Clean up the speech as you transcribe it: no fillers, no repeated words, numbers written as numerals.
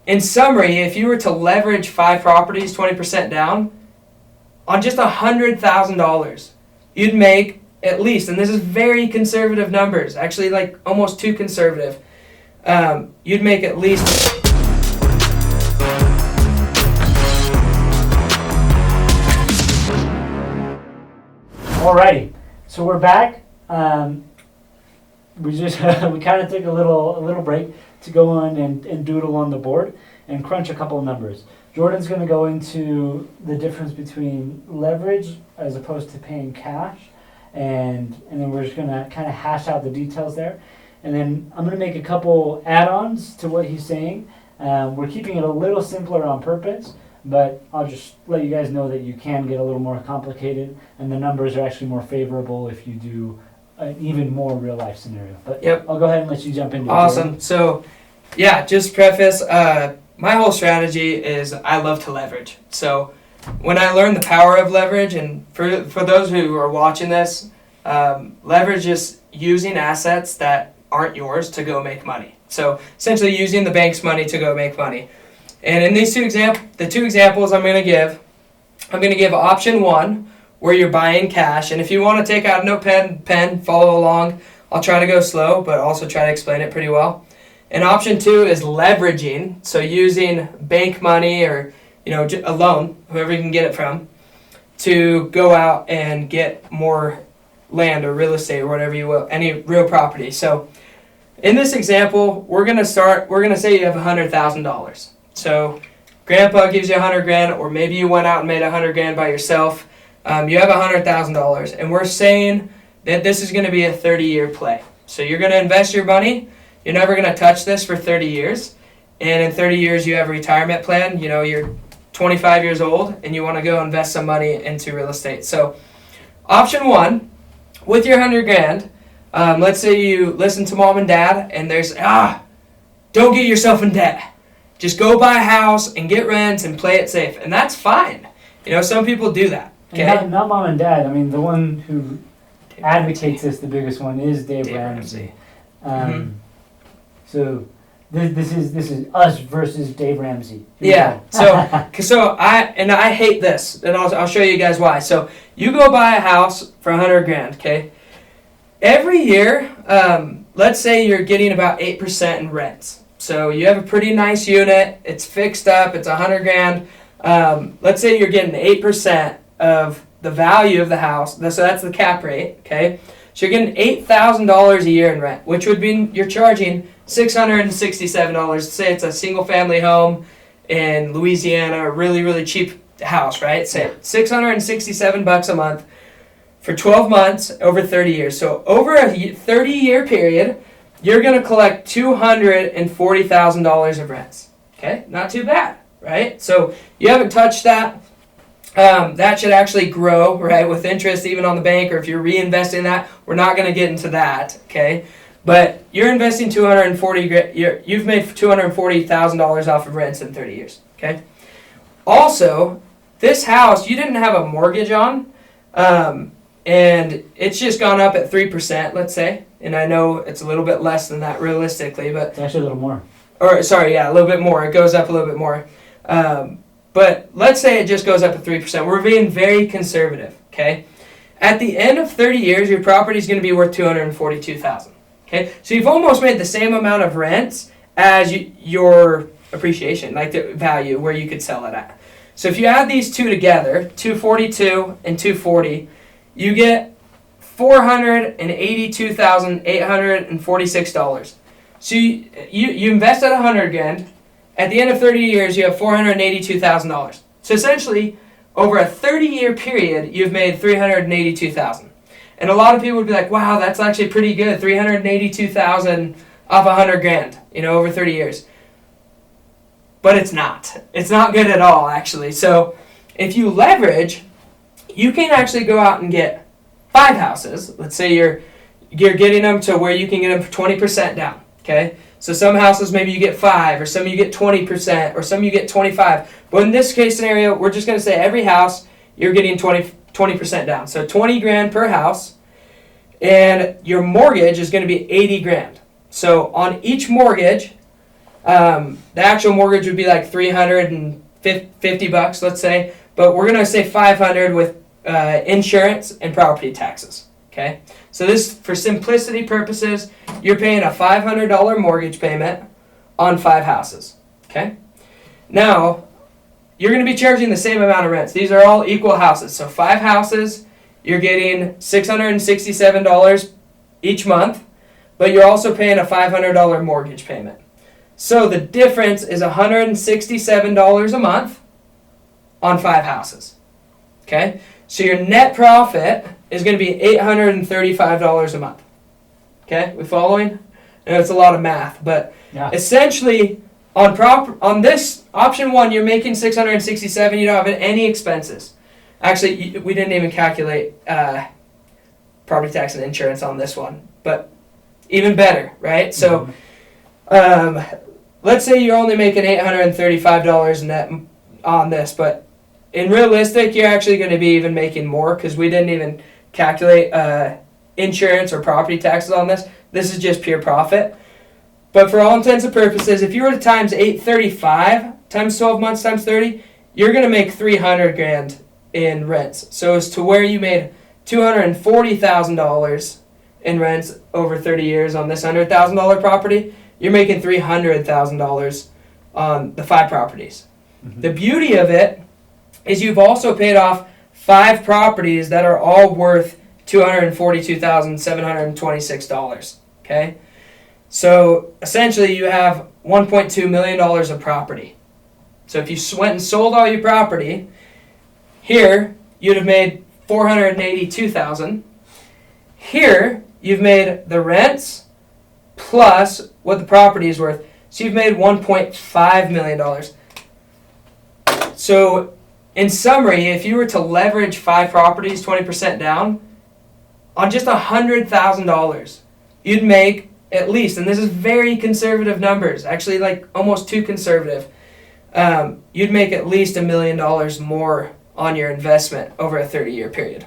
in summary, if you were to leverage 5 properties 20% down, on just $100,000, you'd make at least, and this is very conservative numbers, actually like almost too conservative, you'd make at least... Alrighty, so we're back. We kind of took a little break to go on and doodle on the board and crunch a couple of numbers. Jordan's going to go into the difference between leverage as opposed to paying cash, and then we're just going to kind of hash out the details there. And then I'm going to make a couple add-ons to what he's saying. We're keeping it a little simpler on purpose, but I'll just let you guys know that you can get a little more complicated, and the numbers are actually more favorable if you do an even more real-life scenario. But Yep. I'll go ahead and let you jump into it. Awesome. So, yeah, just preface, my whole strategy is I love to leverage. So when I learned the power of leverage, and for those who are watching this, leverage is using assets that aren't yours to go make money. So essentially using the bank's money to go make money. And in these two examples I'm going to give option 1, where you're buying cash. And if you want to take out a notepad and pen, follow along. I'll try to go slow, but also try to explain it pretty well. And option 2 is leveraging, so using bank money or a loan, whoever you can get it from, to go out and get more land or real estate or whatever you will, any real property. So in this example, we're gonna say you have $100,000. So grandpa gives you $100,000, or maybe you went out and made $100,000 by yourself. You have $100,000, and we're saying that this is gonna be a 30-year play. So you're gonna invest your money. You're never gonna touch this for 30 years. And in 30 years, you have a retirement plan. You're 25 years old, and you wanna go invest some money into real estate. So option 1, with your $100,000, let's say you listen to mom and dad, and there's, don't get yourself in debt. Just go buy a house and get rents and play it safe. And that's fine. Some people do that. Okay? And not mom and dad. I mean, the one who advocates this, the biggest one, is Dave Ramsey. So this is us versus Dave Ramsey. Yeah. So I hate this, and I'll show you guys why. So you go buy a house for $100,000. Okay. Every year, let's say you're getting about 8% in rents. So you have a pretty nice unit. It's fixed up. It's $100,000. Let's say you're getting 8% of the value of the house. So that's the cap rate. Okay. So you're getting $8,000 a year in rent, which would mean you're charging $667. Say it's a single-family home in Louisiana, a really, really cheap house, right? Say $667 a month for 12 months over 30 years. So over a 30-year period, you're going to collect $240,000 of rents. Okay, not too bad, right? So you haven't touched that. That should actually grow, right, with interest even on the bank, or if you're reinvesting that. We're not going to get into that, okay? But you're investing you've made $240,000 off of rents in 30 years, okay? Also, this house you didn't have a mortgage on, and it's just gone up at 3%, let's say. And I know it's a little bit less than that realistically, but it's actually a little more. Or sorry, yeah, a little bit more. It goes up a little bit more. But let's say it just goes up at 3%. We're being very conservative, okay? At the end of 30 years, your property is going to be worth $242,000. Okay, so you've almost made the same amount of rents as your appreciation, like the value where you could sell it at. So if you add these two together, 242 and 240, you get $482,846. So you invested $100,000. At the end of 30 years, you have $482,000. So essentially, over a 30-year period, you've made $382,000. And a lot of people would be like, wow, that's actually pretty good, $382,000 off $100,000, over 30 years. But it's not. It's not good at all, actually. So if you leverage, you can actually go out and get 5 houses. Let's say you're getting them to where you can get them for 20% down, okay? So some houses maybe you get 5, or some you get 20%, or some you get 25. But in this case scenario, we're just going to say every house you're getting 20% down. So $20,000 per house, and your mortgage is going to be $80,000. So on each mortgage, The actual mortgage would be like $350, let's say, but we're gonna say $500 with insurance and property taxes. Okay, so this, for simplicity purposes, you're paying a $500 mortgage payment on 5 houses. Okay, now you're gonna be charging the same amount of rents. These are all equal houses, so 5 houses, you're getting $667 each month, but you're also paying a $500 mortgage payment. So the difference is $167 a month on 5 houses. Okay? So your net profit is going to be $835 a month. Okay? We following? I know it's a lot of math, but Yeah. essentially on this option 1, you're making $667. You don't have any expenses. Actually, we didn't even calculate property tax and insurance on this one, but even better, right? So let's say you're only making $835 net on this, but in realistic, you're actually going to be even making more because we didn't even calculate insurance or property taxes on this. This is just pure profit. But for all intents and purposes, if you were to times 835 times 12 months times 30, you're going to make $300,000 in rents. So as to where you made $240,000 in rents over 30 years on this $100,000 property, you're making $300,000 on the 5 properties. Mm-hmm. The beauty of it is you've also paid off 5 properties that are all worth $242,726. Okay? So essentially you have $1.2 million of property. So if you went and sold all your property, here you'd have made $482,000. Here you've made the rents plus what the property is worth. So you've made $1.5 million. So in summary, if you were to leverage 5 properties 20% down, on just $100,000, you'd make at least, and this is very conservative numbers, actually like almost too conservative, you'd make at least $1 million more on your investment over a 30-year period.